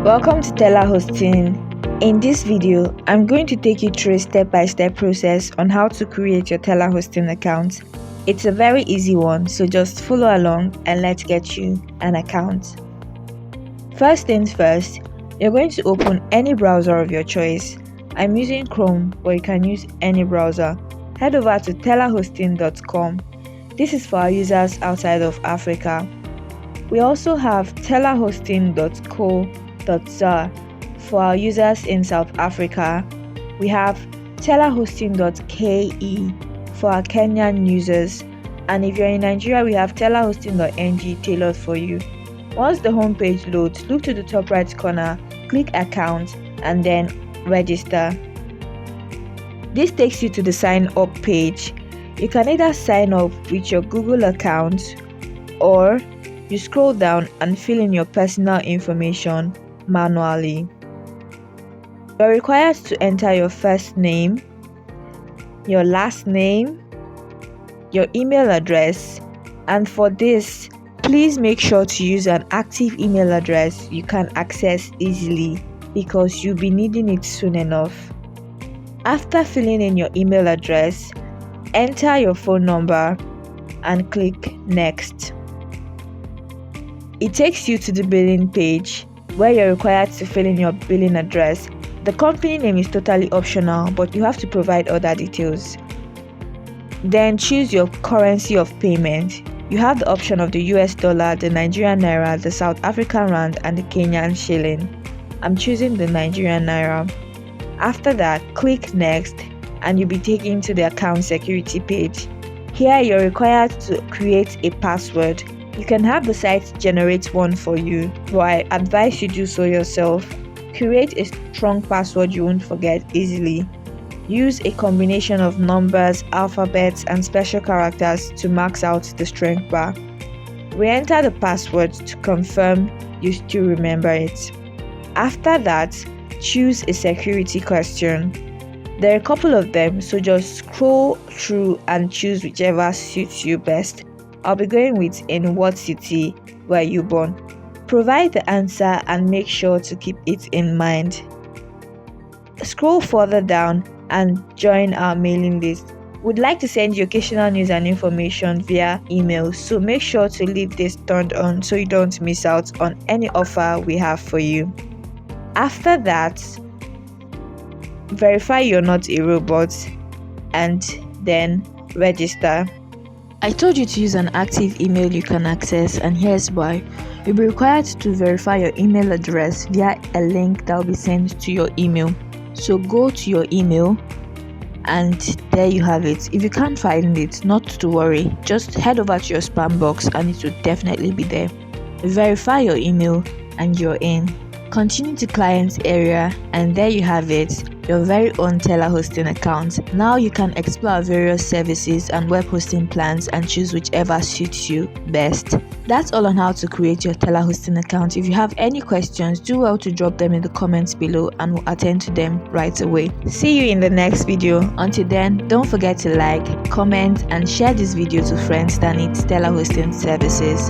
Welcome to telaHosting. In this video, I'm going to take you through a step-by-step process on how to create your telaHosting account. It's a very easy one, so just follow along and let's get you an account. First things first, you're going to open any browser of your choice. I'm using Chrome, but you can use any browser. Head over to telahosting.com. This is for our users outside of Africa. We also have telahosting.co.za for our users in South Africa. We have telahosting.ke for our Kenyan users, and if you're in Nigeria, we have telahosting.ng tailored for you. Once the home page loads, look to the top right corner, click account and then register. This takes you to the sign up page. You can either sign up with your Google account or you scroll down and fill in your personal information manually. You're required to enter your first name, your last name, your email address, and for this, please make sure to use an active email address you can access easily because you'll be needing it soon enough. After filling in your email address, enter your phone number and click Next. It takes you to the billing page where you're required to fill in your billing address. The company name is totally optional, but you have to provide other details. Then choose your currency of payment. You have the option of the US dollar, the Nigerian naira, the South African rand, and the Kenyan shilling. I'm choosing the Nigerian naira. After that, click Next and you'll be taken to the account security page. Here you're required to create a password. You can have the site generate one for you, but I advise you do so yourself. Create a strong password you won't forget easily. Use a combination of numbers, alphabets, and special characters to max out the strength bar. Re-enter the password to confirm you still remember it. After that, choose a security question. There are a couple of them, so just scroll through and choose whichever suits you best. I'll be going with in what city were you born. Provide the answer and make sure to keep it in mind. Scroll further down and join our mailing list. We'd like to send you occasional news and information via email, so make sure to leave this turned on so you don't miss out on any offer we have for you. After that, verify you're not a robot and then register. I told you to use an active email you can access, and here's why. You'll be required to verify your email address via a link that will be sent to your email. So go to your email and there you have it. If you can't find it, not to worry, just head over to your spam box and it will definitely be there. Verify your email and you're in. Continue to client area and there you have it, your very own telaHosting account. Now you can explore various services and web hosting plans and choose whichever suits you best. That's all on how to create your telaHosting account. If you have any questions, do well to drop them in the comments below and we'll attend to them right away. See you in the next video. Until then, don't forget to like, comment and share this video to friends that need telaHosting services.